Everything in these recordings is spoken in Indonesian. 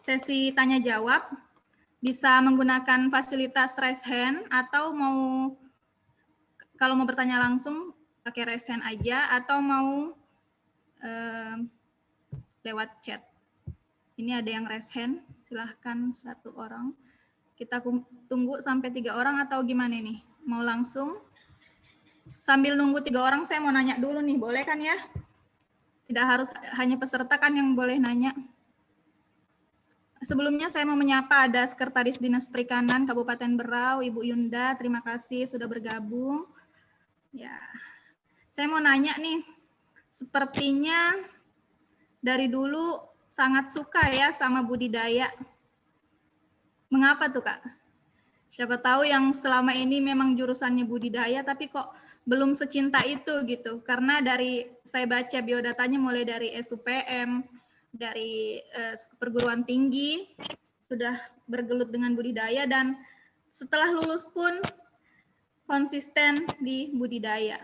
sesi tanya jawab. Bisa menggunakan fasilitas raise hand atau kalau mau bertanya langsung pakai raise hand aja atau mau lewat chat. Ini ada yang raise hand, silahkan 1 orang. Kita tunggu sampai 3 orang atau gimana nih? Mau langsung? Sambil nunggu 3 orang saya mau nanya dulu nih, boleh kan ya? Tidak harus hanya peserta kan yang boleh nanya. Sebelumnya saya mau menyapa ada Sekretaris Dinas Perikanan Kabupaten Berau, Ibu Yunda, terima kasih sudah bergabung. Ya, saya mau nanya nih, sepertinya dari dulu sangat suka ya sama budidaya. Mengapa tuh Kak? Siapa tahu yang selama ini memang jurusannya budidaya, tapi kok belum secinta itu gitu. Karena dari saya baca biodatanya mulai dari SUPM, dari perguruan tinggi, sudah bergelut dengan budidaya, dan setelah lulus pun konsisten di budidaya.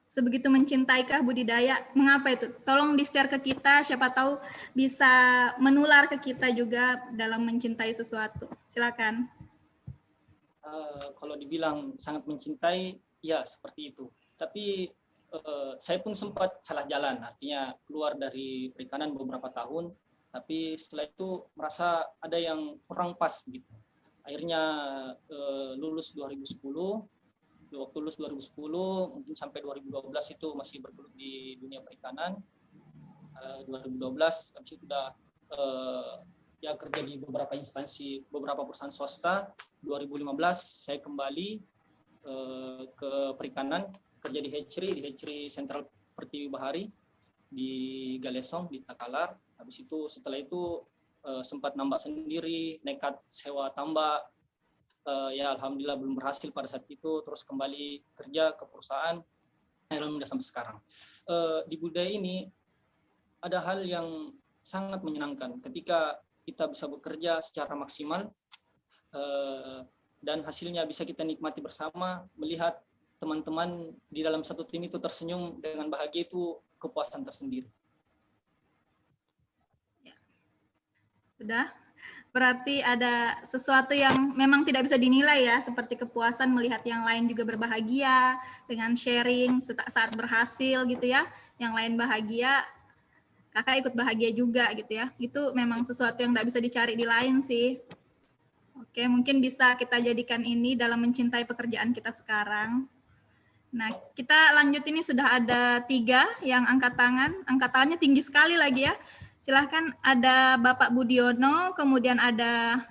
Sebegitu mencintaikkah budidaya? Mengapa itu? Tolong di-share ke kita, siapa tahu bisa menular ke kita juga dalam mencintai sesuatu. Silakan. Kalau dibilang sangat mencintai, ya seperti itu. Tapi saya pun sempat salah jalan, artinya keluar dari perikanan beberapa tahun, tapi setelah itu merasa ada yang kurang pas gitu. Akhirnya lulus 2010, waktu lulus 2010 mungkin sampai 2012 itu masih bergelut di dunia perikanan. 2012 habis itu sudah ya kerja di beberapa instansi, beberapa perusahaan swasta. 2015 saya kembali ke perikanan, kerja di hatchery Sentral Pertiwi Bahari di Galesong di Takalar. Habis itu setelah itu sempat nambak sendiri, nekat sewa tambak. Ya alhamdulillah belum berhasil pada saat itu, terus kembali kerja ke perusahaan, alhamdulillah sampai sekarang. Di budaya ini ada hal yang sangat menyenangkan ketika kita bisa bekerja secara maksimal dan hasilnya bisa kita nikmati bersama, melihat teman-teman di dalam satu tim itu tersenyum dengan bahagia, itu kepuasan tersendiri. Sudah? Berarti ada sesuatu yang memang tidak bisa dinilai ya, seperti kepuasan melihat yang lain juga berbahagia, dengan sharing saat berhasil gitu ya, yang lain bahagia, kakak ikut bahagia juga gitu ya. Itu memang sesuatu yang tidak bisa dicari di lain sih. Oke, mungkin bisa kita jadikan ini dalam mencintai pekerjaan kita sekarang. Nah, kita lanjut, ini sudah ada 3 yang angkat tangan. Angkat tangannya tinggi sekali lagi ya. Silahkan, ada Bapak Budiono, kemudian ada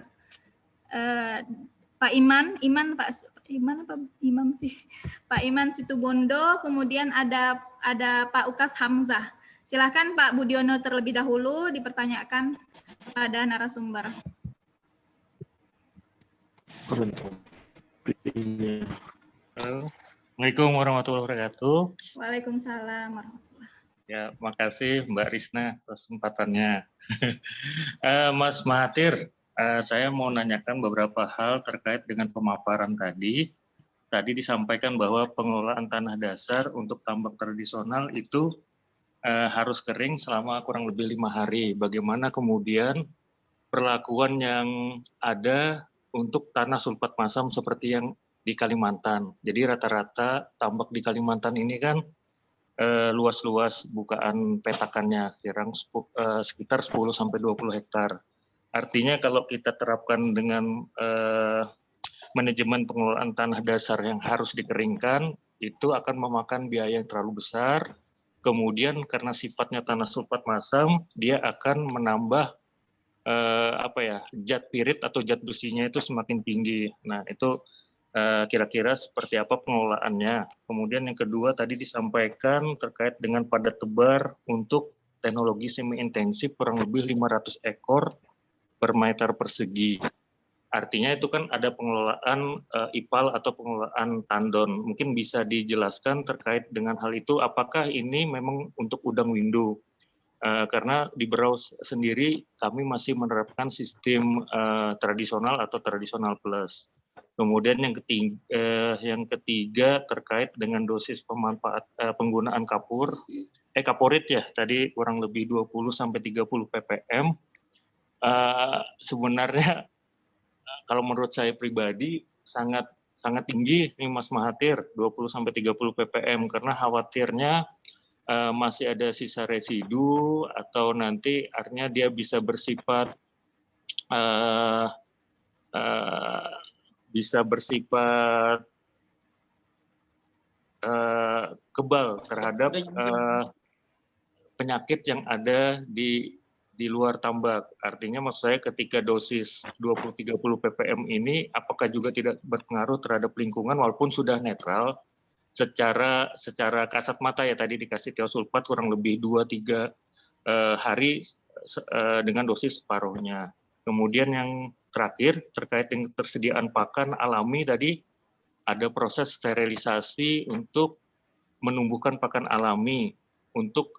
Pak Iman Pak Iman apa Imam sih? Pak Iman Situbondo, kemudian ada Pak Ukas Hamzah. Silahkan Pak Budiono terlebih dahulu dipertanyakan pada narasumber. Assalamualaikum warahmatullahi wabarakatuh. Waalaikumsalam warahmatullahi wabarakatuh. Ya, makasih Mbak Risna kesempatannya. Mas Mahathir, saya mau nanyakan beberapa hal terkait dengan pemaparan tadi. Tadi disampaikan bahwa pengelolaan tanah dasar untuk tambak tradisional itu harus kering selama kurang lebih 5 hari. Bagaimana kemudian perlakuan yang ada untuk tanah sulfat masam seperti yang di Kalimantan? Jadi rata-rata tambak di Kalimantan ini kan luas-luas bukaan petakannya sekitar 10-20 hektar. Artinya kalau kita terapkan dengan manajemen pengelolaan tanah dasar yang harus dikeringkan, itu akan memakan biaya yang terlalu besar. Kemudian karena sifatnya tanah sulfat masam, dia akan menambah zat pirit atau zat besinya itu semakin tinggi. Nah, itu kira-kira seperti apa pengelolaannya. Kemudian yang kedua tadi disampaikan terkait dengan padat tebar untuk teknologi semi intensif kurang lebih 500 ekor per meter persegi. Artinya itu kan ada pengelolaan IPAL atau pengelolaan tandon. Mungkin bisa dijelaskan terkait dengan hal itu, apakah ini memang untuk udang windu? Karena di Berau sendiri kami masih menerapkan sistem tradisional atau tradisional plus. Kemudian yang ketiga terkait dengan dosis penggunaan kaporit ya, tadi kurang lebih 20-30 ppm. sebenarnya kalau menurut saya pribadi sangat tinggi nih Mas Mahathir, 20-30 ppm, karena khawatirnya masih ada sisa residu atau nanti artinya dia bisa bersifat kebal terhadap penyakit yang ada di luar tambak. Artinya maksud saya ketika dosis 20-30 ppm ini apakah juga tidak berpengaruh terhadap lingkungan walaupun sudah netral secara kasat mata ya, tadi dikasih tiosulfat kurang lebih 2-3 hari dengan dosis separuhnya. Kemudian yang terakhir terkait dengan ketersediaan pakan alami, tadi ada proses sterilisasi untuk menumbuhkan pakan alami untuk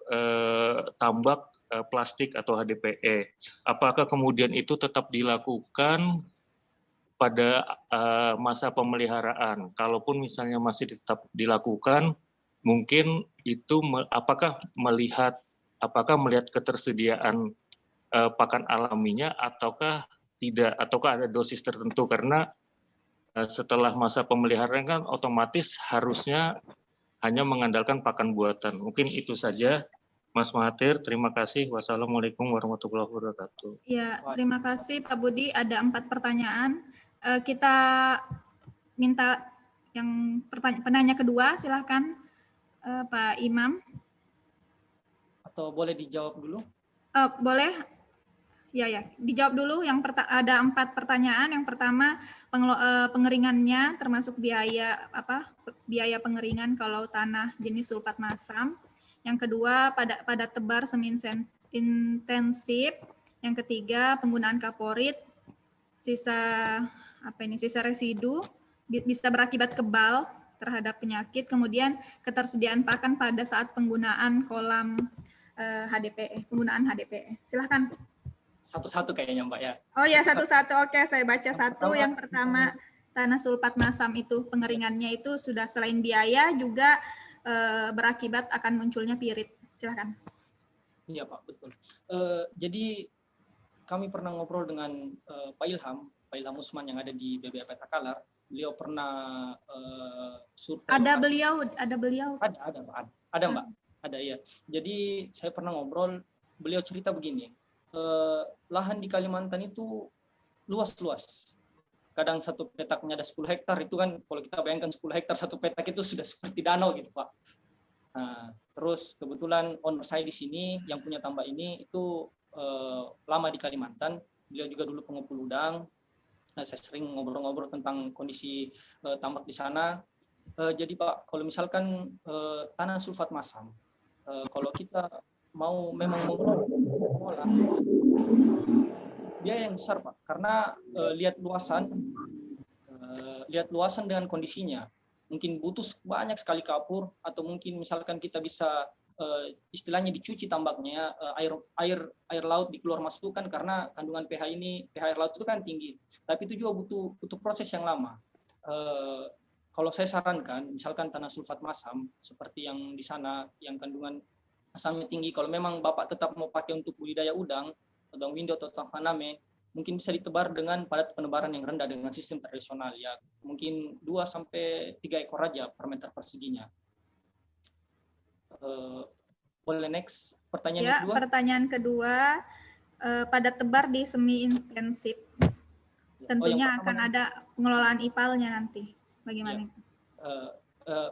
tambak plastik atau HDPE. Apakah kemudian itu tetap dilakukan pada masa pemeliharaan? Kalaupun misalnya masih tetap dilakukan, mungkin itu apakah melihat ketersediaan pakan alaminya ataukah tidak, ataukah ada dosis tertentu, karena setelah masa pemeliharaan kan otomatis harusnya hanya mengandalkan pakan buatan. Mungkin itu saja, Mas Mahathir. Terima kasih. Wassalamualaikum warahmatullahi wabarakatuh. Ya, terima kasih Pak Budi. Ada 4 pertanyaan. Kita minta yang penanya kedua, silahkan Pak Imam. Atau boleh dijawab dulu? Boleh. Ya, dijawab dulu. Ada 4 pertanyaan. Yang pertama, pengeringannya termasuk biaya biaya pengeringan kalau tanah jenis sulfat masam. Yang kedua, pada tebar semi intensif. Yang ketiga, penggunaan kaporit. Sisa residu bisa berakibat kebal terhadap penyakit. Kemudian ketersediaan pakan pada saat penggunaan kolam HDPE, penggunaan HDPE. Silahkan. Satu-satu kayaknya Mbak ya. Oh ya, satu-satu. Oke, saya baca satu. Yang pertama, tanah sulfat masam itu pengeringannya itu sudah selain biaya juga berakibat akan munculnya pirit. Silahkan. Iya Pak, betul. Jadi kami pernah ngobrol dengan Pak Ilham Usman yang ada di BBA Petakalar. Beliau pernah survei. Ada beliau. Ada Pak. Ada Mbak. Ada ya. Jadi saya pernah ngobrol, beliau cerita begini. Lahan di Kalimantan itu luas-luas. Kadang satu petaknya ada 10 hektar, itu kan kalau kita bayangkan 10 hektar satu petak itu sudah seperti danau gitu Pak. Nah, terus kebetulan owner saya di sini yang punya tambak ini itu lama di Kalimantan. Beliau juga dulu pengepul udang. Nah, saya sering ngobrol-ngobrol tentang kondisi tambak di sana. Jadi Pak, kalau misalkan tanah sulfat masam, kalau kita mau memang mengolah, biaya yang besar Pak, karena lihat luasan dengan kondisinya. Mungkin butuh banyak sekali kapur, atau mungkin misalkan kita bisa istilahnya dicuci tambaknya, air laut dikeluar masukkan, karena kandungan pH air laut itu kan tinggi, tapi itu juga butuh proses yang lama. Kalau saya sarankan, misalkan tanah sulfat masam seperti yang di sana yang kandungan asamnya tinggi, kalau memang Bapak tetap mau pakai untuk budidaya udang window atau haname, mungkin bisa ditebar dengan padat penebaran yang rendah dengan sistem tradisional ya, mungkin 2-3 ekor aja per meter perseginya. Boleh next pertanyaan kedua? Pertanyaan kedua, pada tebar di semi intensif. Tentunya akan ada pengelolaan IPAL-nya nanti. Bagaimana itu?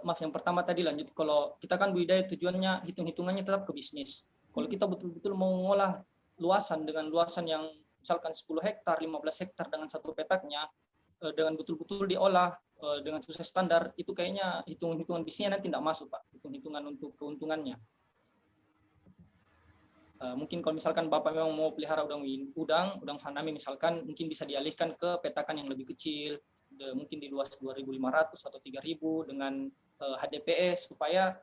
Maaf, yang pertama tadi lanjut, kalau kita kan budidaya tujuannya hitung-hitungannya tetap ke bisnis. Kalau kita betul-betul mau mengolah luasan dengan luasan yang misalkan 10 hektar, 15 hektar dengan satu petaknya, dengan betul-betul diolah dengan sesuai standar, itu kayaknya hitung-hitungan bisnisnya nanti tidak masuk Pak, hitung-hitungan untuk keuntungannya. Mungkin kalau misalkan Bapak memang mau pelihara udang faname misalkan, mungkin bisa dialihkan ke petakan yang lebih kecil, mungkin di luas 2.500 atau 3.000 dengan HDPE, supaya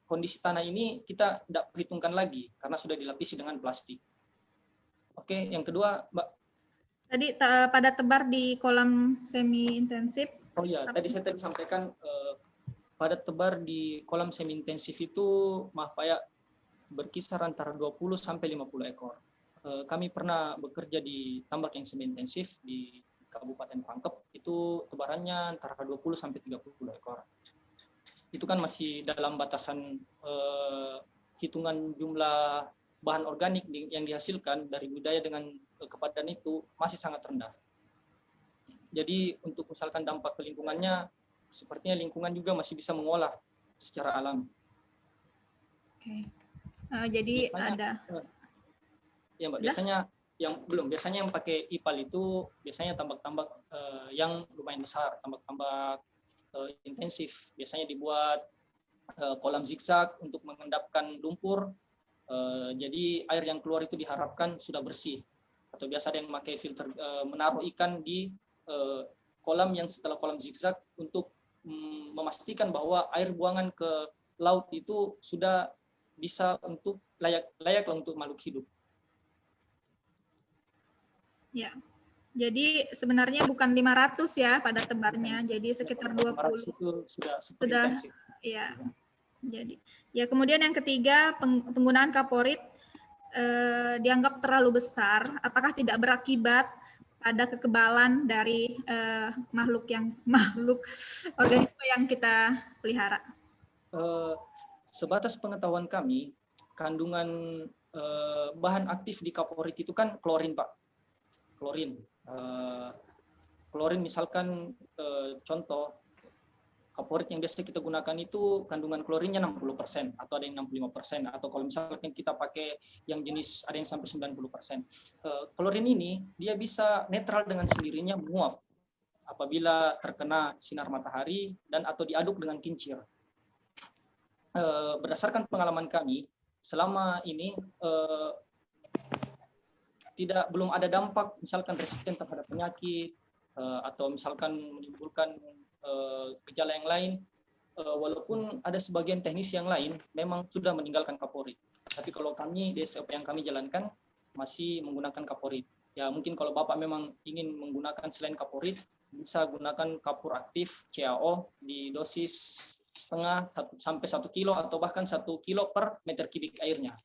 kondisi tanah ini kita tidak perhitungkan lagi karena sudah dilapisi dengan plastik. Oke, yang kedua Mbak. Tadi pada tebar di kolam semi intensif. Oh iya, tadi saya sampaikan pada tebar di kolam semi intensif itu, maaf Pak ya, berkisar antara 20 sampai 50 ekor. kami pernah bekerja di tambak yang semi intensif di Kabupaten Pangkep, itu tebarannya antara 20 sampai 30 ekor. Itu kan masih dalam batasan hitungan jumlah bahan organik yang dihasilkan dari budidaya dengan kepadan itu masih sangat rendah. Jadi untuk misalkan dampak ke lingkungannya, sepertinya lingkungan juga masih bisa mengolah secara alami. Oke. Jadi biasanya, ada. Ya Mbak, Sudah? biasanya yang pakai IPAL itu biasanya tambak-tambak yang lumayan besar, tambak-tambak intensif. Biasanya dibuat kolam zigzag untuk mengendapkan lumpur. Jadi air yang keluar itu diharapkan sudah bersih. Atau biasa ada yang pakai filter, menaruh ikan di kolam yang setelah kolam zigzag untuk memastikan bahwa air buangan ke laut itu sudah bisa untuk layak untuk makhluk hidup. Ya. Jadi sebenarnya bukan 500 ya pada tebarnya, jadi sekitar 20. Itu sudah intensif. Ya. Jadi ya, kemudian yang ketiga, penggunaan kaporit dianggap terlalu besar, apakah tidak berakibat pada kekebalan dari makhluk organisme yang kita pelihara? Sebatas pengetahuan kami, kandungan bahan aktif di kaporit itu kan klorin, Pak. Klorin misalkan contoh kaporit yang biasa kita gunakan itu kandungan klorinnya 60% atau ada yang 65%, atau kalau misalkan kita pakai yang jenis ada yang sampai 90%. Klorin ini dia bisa netral dengan sendirinya menguap apabila terkena sinar matahari dan atau diaduk dengan kincir. Berdasarkan pengalaman kami selama ini belum ada dampak misalkan resisten terhadap penyakit atau misalkan menimbulkan gejala yang lain, walaupun ada sebagian teknis yang lain memang sudah meninggalkan kaporit. Tapi kalau kami di SOP yang kami jalankan masih menggunakan kaporit. Ya mungkin kalau Bapak memang ingin menggunakan selain kaporit, bisa gunakan kapur aktif CaO di dosis setengah sampai 1 kilo atau bahkan 1 kilo per meter kubik airnya.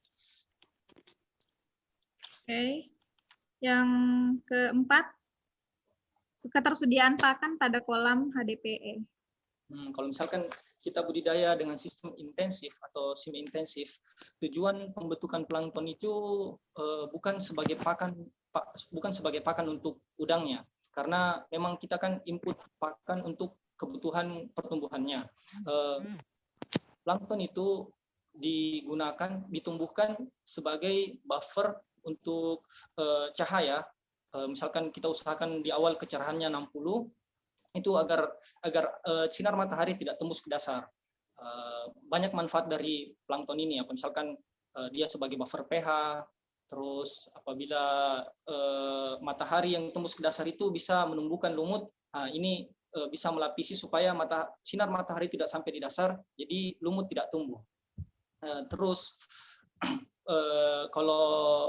Oke. Yang keempat, ketersediaan pakan pada kolam HDPE. Kalau misalkan kita budidaya dengan sistem intensif atau semi intensif, tujuan pembentukan plankton itu bukan sebagai pakan untuk udangnya, karena memang kita kan input pakan untuk kebutuhan pertumbuhannya. Plankton itu ditumbuhkan sebagai buffer untuk cahaya. Misalkan kita usahakan di awal kecerahannya 60, itu agar sinar matahari tidak tembus ke dasar. Banyak manfaat dari plankton ini, apa misalkan dia sebagai buffer pH, terus apabila matahari yang tembus ke dasar itu bisa menumbuhkan lumut, ini bisa melapisi supaya sinar matahari tidak sampai di dasar, jadi lumut tidak tumbuh. Terus kalau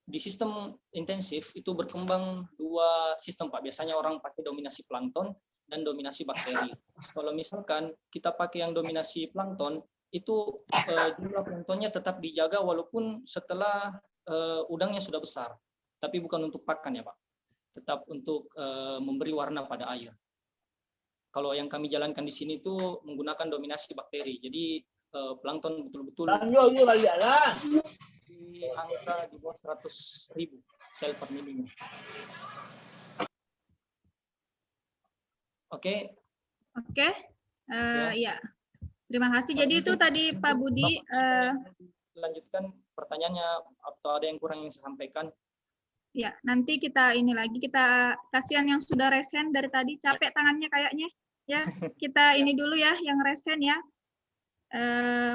di sistem intensif itu berkembang 2 sistem, Pak. Biasanya orang pakai dominasi plankton dan dominasi bakteri. Kalau misalkan kita pakai yang dominasi plankton, itu jumlah planktonnya tetap dijaga walaupun setelah udangnya sudah besar. Tapi bukan untuk pakan ya, Pak. Tetap untuk memberi warna pada air. Kalau yang kami jalankan di sini itu menggunakan dominasi bakteri. Jadi plankton betul-betul di angka di bawah 100.000 sel per milimeter. Oke. Ya. Terima kasih. Jadi itu tadi Pak Budi. Lanjutkan pertanyaannya atau ada yang kurang yang saya sampaikan? Ya, nanti kita kasihan yang sudah resen dari tadi, capek tangannya kayaknya. Ya, kita ini dulu ya yang resen ya.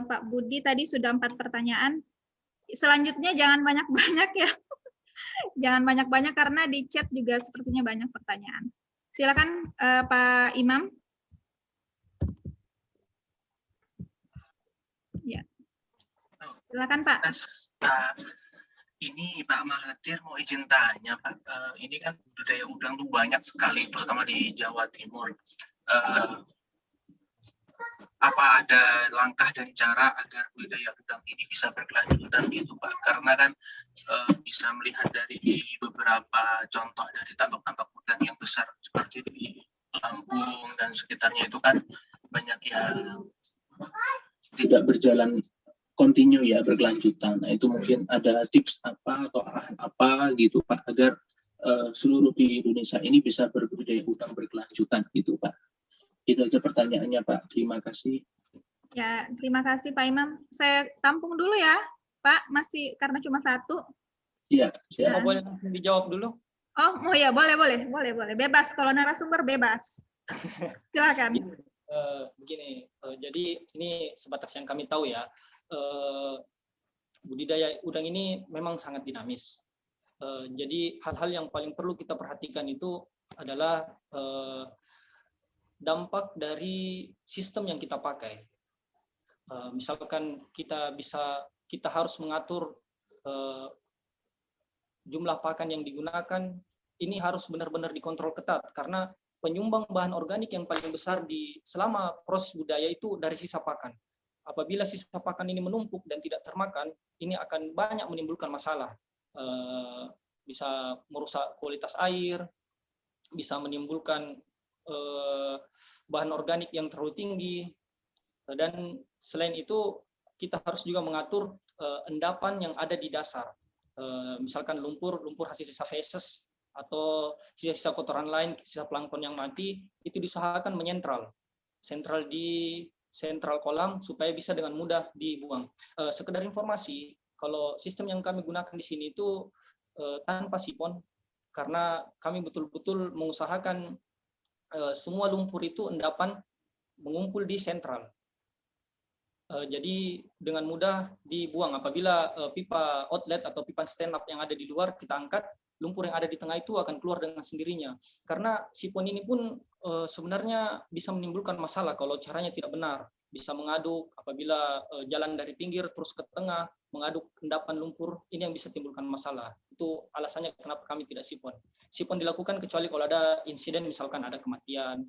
Pak Budi tadi sudah 4 pertanyaan. Selanjutnya jangan banyak-banyak ya. Jangan banyak-banyak karena di chat juga sepertinya banyak pertanyaan. Silakan Pak Imam. Ya. Silakan Pak. Ini Pak Mahathir mau izin tanya Pak. Ini kan budidaya udang tuh banyak sekali, terutama di Jawa Timur. Apa ada langkah dan cara agar budidaya udang ini bisa berkelanjutan gitu Pak? Karena kan bisa melihat dari beberapa contoh dari tambak-tambak udang yang besar seperti di Lampung dan sekitarnya itu kan banyak yang tidak berjalan kontinu ya, berkelanjutan. Nah itu mungkin ada tips apa atau arahan apa gitu Pak agar seluruh di Indonesia ini bisa berbudidaya udang berkelanjutan gitu Pak. Itu aja pertanyaannya Pak. Terima kasih. Ya, terima kasih Pak Imam. Saya tampung dulu ya, Pak. Masih karena cuma satu. Iya, siap. Boleh langsung dijawab dulu? Oh ya, boleh. Bebas, kalau narasumber bebas. Silakan. Begini, jadi ini sebatas yang kami tahu ya, budidaya udang ini memang sangat dinamis. Jadi hal-hal yang paling perlu kita perhatikan itu adalah dampak dari sistem yang kita pakai. Misalkan kita harus mengatur jumlah pakan yang digunakan, ini harus benar-benar dikontrol ketat karena penyumbang bahan organik yang paling besar selama proses budidaya itu dari sisa pakan. Apabila sisa pakan ini menumpuk dan tidak termakan, ini akan banyak menimbulkan masalah. Bisa merusak kualitas air, bisa menimbulkan bahan organik yang terlalu tinggi, dan selain itu kita harus juga mengatur endapan yang ada di dasar. Misalkan lumpur hasil sisa feses atau sisa-sisa kotoran lain, sisa plankton yang mati, itu diusahakan sentral di sentral kolam supaya bisa dengan mudah dibuang. Sekedar informasi, kalau sistem yang kami gunakan di sini itu tanpa sipon, karena kami betul-betul mengusahakan semua lumpur itu endapan mengumpul di sentral. Jadi dengan mudah dibuang. Apabila pipa outlet atau pipa stand up yang ada di luar kita angkat, lumpur yang ada di tengah itu akan keluar dengan sendirinya. Karena sipon ini pun sebenarnya bisa menimbulkan masalah kalau caranya tidak benar. Bisa mengaduk apabila jalan dari pinggir terus ke tengah, mengaduk endapan lumpur, ini yang bisa timbulkan masalah. Itu alasannya kenapa kami tidak sipon. Sipon dilakukan kecuali kalau ada insiden, misalkan ada kematian,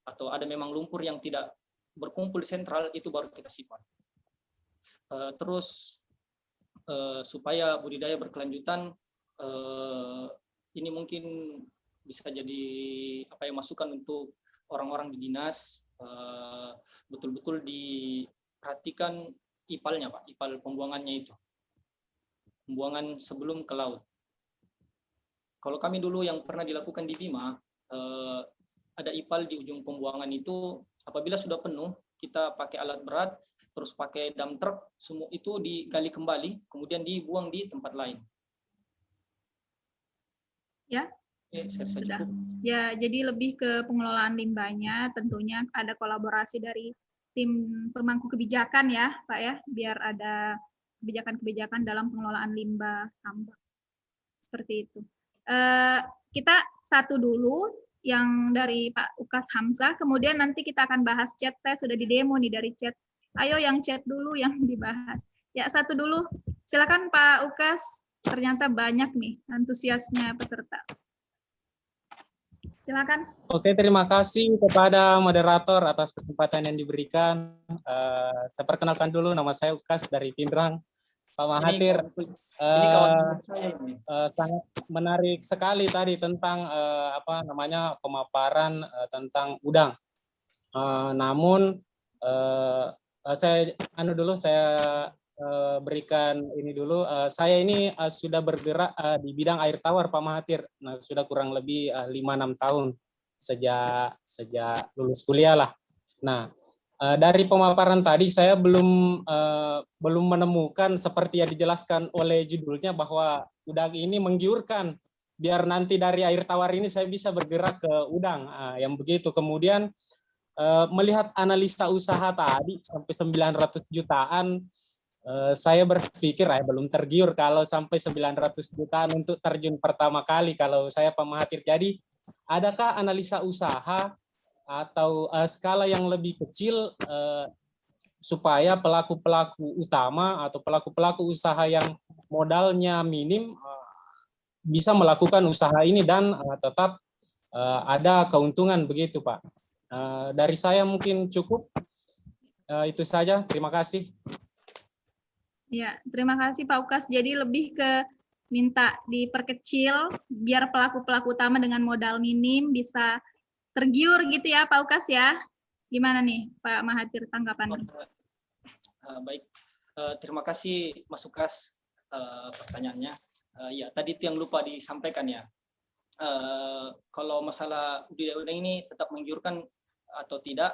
atau ada memang lumpur yang tidak berkumpul di sentral, itu baru kita sipon. Terus supaya budidaya berkelanjutan, ini mungkin bisa jadi masukan untuk orang-orang di dinas, betul-betul diperhatikan ipalnya Pak, ipal pembuangannya itu, pembuangan sebelum ke laut. Kalau kami dulu yang pernah dilakukan di Bima, ada ipal di ujung pembuangan itu, apabila sudah penuh, kita pakai alat berat, terus pakai dump truck, semua itu digali kembali, kemudian dibuang di tempat lain. Ya, sudah. Ya, jadi lebih ke pengelolaan limbahnya, tentunya ada kolaborasi dari tim pemangku kebijakan ya, Pak ya, biar ada kebijakan-kebijakan dalam pengelolaan limbah tambak. Seperti itu. Kita satu dulu, yang dari Pak Ukas Hamzah, kemudian nanti kita akan bahas chat. Saya sudah di demo nih dari chat. Ayo yang chat dulu yang dibahas. Ya, satu dulu. Silakan Pak Ukas. Ternyata banyak nih antusiasnya peserta. Silakan. Oke, terima kasih kepada moderator atas kesempatan yang diberikan. Saya perkenalkan dulu, nama saya Ukas dari Pindrang. Pak Mahathir, sangat menarik sekali tadi tentang pemaparan tentang udang. Namun saya berikan ini dulu. Saya ini sudah bergerak di bidang air tawar Pak Mahathir. Nah, sudah kurang lebih 5-6 tahun sejak lulus kuliah lah. Nah, dari pemaparan tadi saya belum menemukan seperti yang dijelaskan oleh judulnya bahwa udang ini menggiurkan. Biar nanti dari air tawar ini saya bisa bergerak ke udang. Yang begitu. Kemudian melihat analisa usaha tadi sampai 900 jutaan, saya berpikir belum tergiur kalau sampai 900 jutaan untuk terjun pertama kali kalau saya Pak Mahathir. Jadi adakah analisa usaha atau skala yang lebih kecil supaya pelaku-pelaku utama atau pelaku-pelaku usaha yang modalnya minim bisa melakukan usaha ini dan tetap ada keuntungan begitu Pak. Dari saya mungkin cukup. Itu saja, terima kasih. Ya, terima kasih Pak Ukas. Jadi lebih ke minta diperkecil biar pelaku-pelaku utama dengan modal minim bisa tergiur gitu ya Pak Ukas ya. Gimana nih Pak Mahathir tanggapannya? Baik, terima kasih Mas Ukas pertanyaannya. Ya, tadi itu yang lupa disampaikan ya. Kalau masalah budidaya udang ini tetap menggiurkan atau tidak,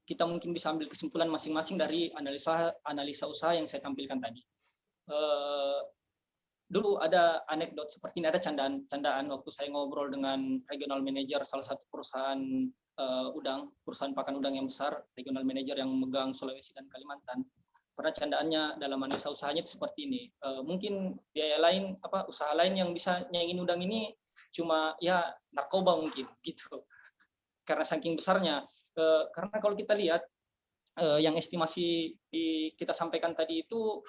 kita mungkin bisa ambil kesimpulan masing-masing dari analisa usaha yang saya tampilkan tadi. Dulu ada anekdot seperti ini, ada candaan waktu saya ngobrol dengan regional manager salah satu perusahaan perusahaan pakan udang yang besar, regional manager yang memegang Sulawesi dan Kalimantan. Pernah candaannya dalam analisa usahanya itu seperti ini. Mungkin biaya lain, usaha lain yang bisa nyaingin udang ini cuma ya narkoba mungkin gitu. Karena saking besarnya. Karena kalau kita lihat yang estimasi kita sampaikan tadi itu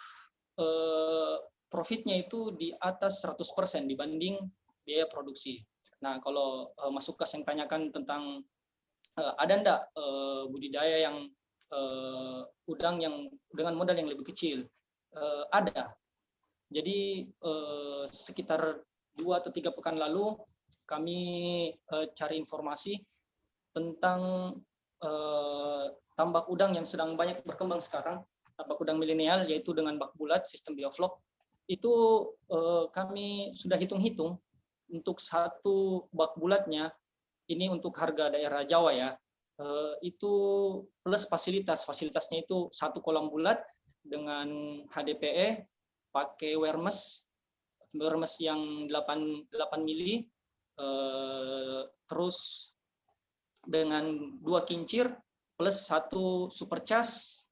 profitnya itu di atas 100% dibanding biaya produksi. Nah, kalau Mas Ukas yang tanyakan tentang ada enggak budidaya yang udang yang dengan modal yang lebih kecil, ada. Jadi sekitar 2 atau 3 pekan lalu kami cari informasi tentang tambak udang yang sedang banyak berkembang sekarang, tambak udang milenial, yaitu dengan bak bulat sistem bioflok. Itu kami sudah hitung-hitung untuk satu bak bulatnya, ini untuk harga daerah Jawa ya, itu plus fasilitasnya itu satu kolam bulat dengan HDPE, pakai Wermes yang 8 mili, terus dengan 2 kincir plus 1 super cas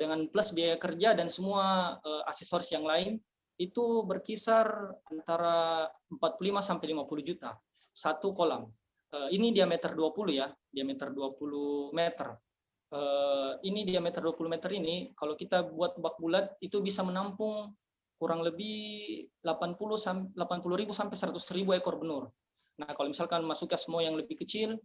dengan plus biaya kerja dan semua aksesoris yang lain, itu berkisar antara 45 sampai 50 juta satu kolam. Ini diameter 20 ya, diameter 20 meter. Ini diameter 20 meter ini kalau kita buat bak bulat itu bisa menampung kurang lebih 80.000 sampai 100.000 ekor benur. Nah, kalau misalkan masuk ke semua yang lebih kecil,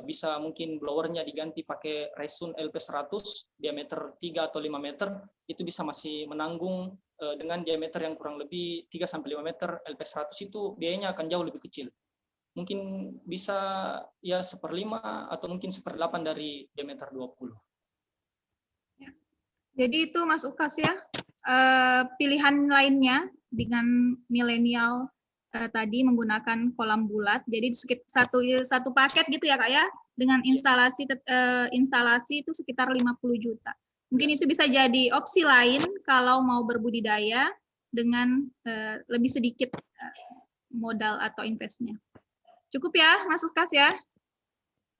bisa mungkin blowernya diganti pakai Resun LP100 diameter 3 atau 5 meter, itu bisa masih menanggung dengan diameter yang kurang lebih 3 sampai 5 meter. LP100 itu biayanya akan jauh lebih kecil. Mungkin bisa ya 1/5 atau mungkin 1/8 dari diameter 20. Jadi itu Mas Ukas ya, pilihan lainnya dengan milenial tadi menggunakan kolam bulat, jadi satu paket gitu ya Kak ya, dengan instalasi itu sekitar 50 juta. Mungkin itu bisa jadi opsi lain kalau mau berbudidaya dengan lebih sedikit modal atau investnya. Cukup ya Mas Ukas ya.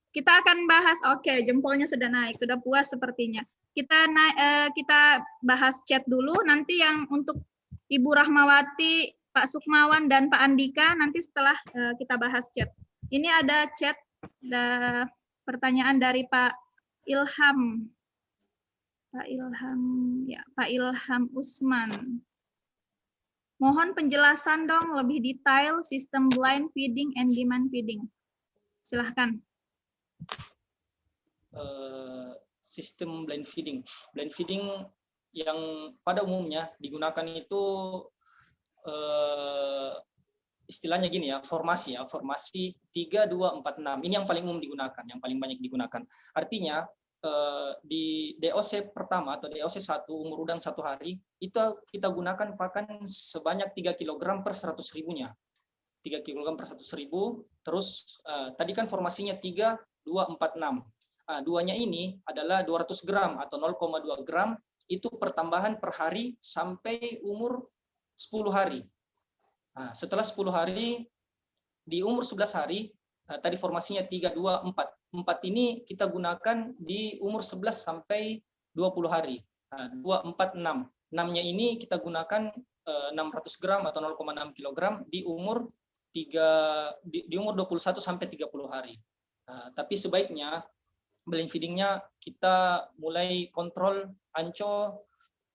Kita akan bahas, oke, jempolnya sudah naik, sudah puas sepertinya. Kita bahas chat dulu, nanti yang untuk Ibu Rahmawati, Pak Sukmawan, dan Pak Andika, nanti setelah kita bahas chat. Ini ada chat, pertanyaan dari Pak Ilham. Pak Ilham Usman. Mohon penjelasan dong lebih detail sistem blind feeding and demand feeding. Silahkan. Sistem blind feeding yang pada umumnya digunakan itu istilahnya gini ya, formasi 3-2-4-6. Ini yang paling umum digunakan, yang paling banyak digunakan. Artinya di DOC pertama atau DOC 1 umur udang 1 hari itu kita gunakan pakan sebanyak 3 kg per 100.000-nya. 3 kg per 100.000. Terus tadi kan formasinya 3-2-4-6. Duanya ini adalah 200 gram atau 0,2 gram, itu pertambahan per hari sampai umur 10 hari. Setelah 10 hari, di umur 11 hari, tadi formasinya 3-2-4. 4 ini kita gunakan di umur 11 sampai 20 hari. 2-4-6. 6-nya ini kita gunakan 600 gram atau 0,6 kg di umur 21 sampai 30 hari. Tapi sebaiknya blind feedingnya kita mulai kontrol anco,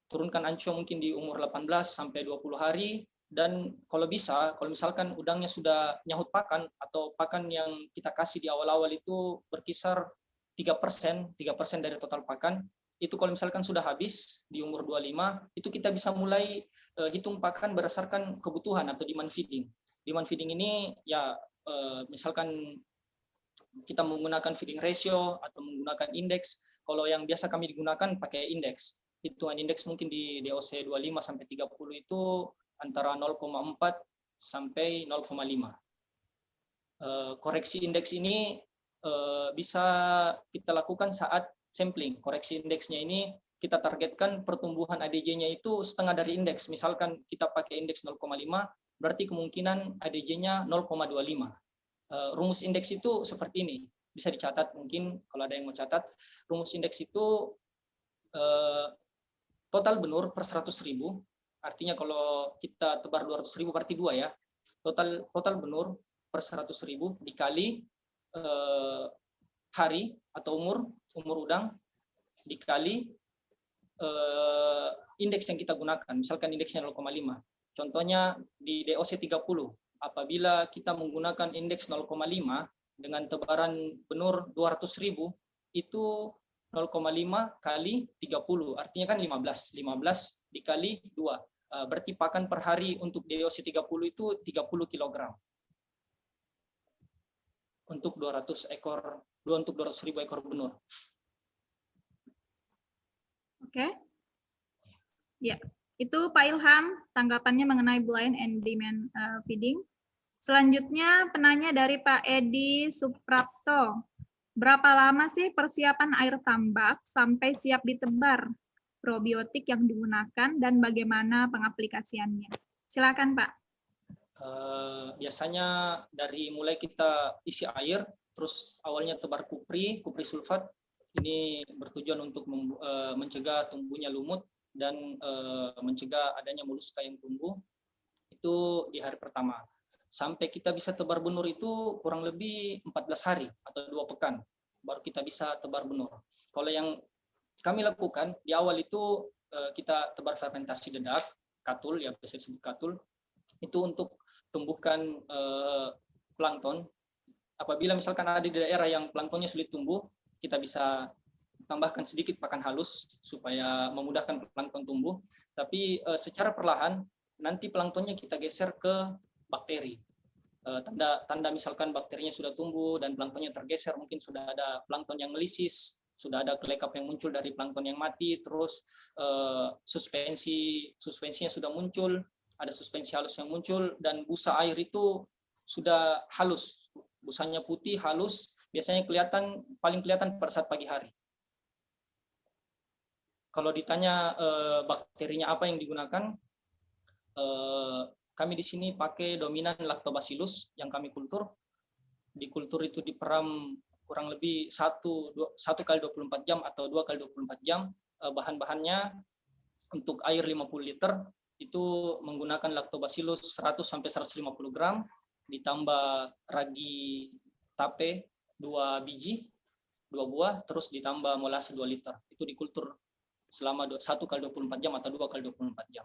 turunkan anco mungkin di umur 18 sampai 20 hari, dan kalau bisa, kalau misalkan udangnya sudah nyahut pakan atau pakan yang kita kasih di awal-awal itu berkisar 3% dari total pakan, itu kalau misalkan sudah habis di umur 25, itu kita bisa mulai hitung pakan berdasarkan kebutuhan atau demand feeding. Demand feeding ini ya misalkan kita menggunakan feeding ratio atau menggunakan indeks. Kalau yang biasa kami digunakan pakai indeks. Hitungan indeks mungkin di DOC 25 sampai 30 itu antara 0,4 sampai 0,5. Koreksi indeks ini bisa kita lakukan saat sampling. Koreksi indeksnya ini kita targetkan pertumbuhan ADJ-nya itu setengah dari indeks. Misalkan kita pakai indeks 0,5, berarti kemungkinan ADJ-nya 0,25. Rumus indeks itu seperti ini. Bisa dicatat mungkin kalau ada yang mau catat. Rumus indeks itu total benur per 100.000. Artinya kalau kita tebar 200.000 berarti 2 ya. Total benur per 100.000 dikali hari atau umur udang dikali indeks yang kita gunakan. Misalkan indeksnya 0,5. Contohnya di DOC 30. Apabila kita menggunakan indeks 0,5 dengan tebaran benur 200.000, itu 0,5 kali 30, artinya kan 15 dikali 2. Berarti pakan per hari untuk DOC 30 itu 30 kg. Untuk 200.000 ekor benur. Oke. Ya, itu Pak Ilham tanggapannya mengenai blind and demand feeding. Selanjutnya penanya dari Pak Edi Suprapto. Berapa lama sih persiapan air tambak sampai siap ditebar probiotik yang digunakan dan bagaimana pengaplikasiannya? Silakan Pak. Biasanya dari mulai kita isi air, terus awalnya tebar kupri sulfat. Ini bertujuan untuk mencegah tumbuhnya lumut dan mencegah adanya moluska yang tumbuh. Itu di hari pertama. Sampai kita bisa tebar benur itu kurang lebih 14 hari atau 2 pekan baru kita bisa tebar benur. Kalau yang kami lakukan di awal itu kita tebar fermentasi dedak, katul ya biasa disebut katul, itu untuk tumbuhkan plankton. Apabila misalkan ada di daerah yang planktonnya sulit tumbuh, kita bisa tambahkan sedikit pakan halus supaya memudahkan plankton tumbuh. Tapi secara perlahan nanti planktonnya kita geser ke bakteri. Tanda misalkan bakterinya sudah tumbuh dan planktonnya tergeser, mungkin sudah ada plankton yang melisis, sudah ada kelekap yang muncul dari plankton yang mati, terus suspensinya sudah muncul, ada suspensi halus yang muncul, dan busa air itu sudah halus, busanya putih halus, biasanya paling kelihatan pada saat pagi hari. Kalau ditanya bakterinya apa yang digunakan, kami di sini pakai dominan Lactobacillus yang kami kultur. Di kultur itu diperam kurang lebih 1 kali 24 jam atau 2 kali 24 jam. Bahan-bahannya untuk air 50 liter itu menggunakan Lactobacillus 100 sampai 150 gram, ditambah ragi tape 2 biji, 2 buah, terus ditambah molase 2 liter. Itu dikultur selama 1 kali 24 jam atau 2 kali 24 jam.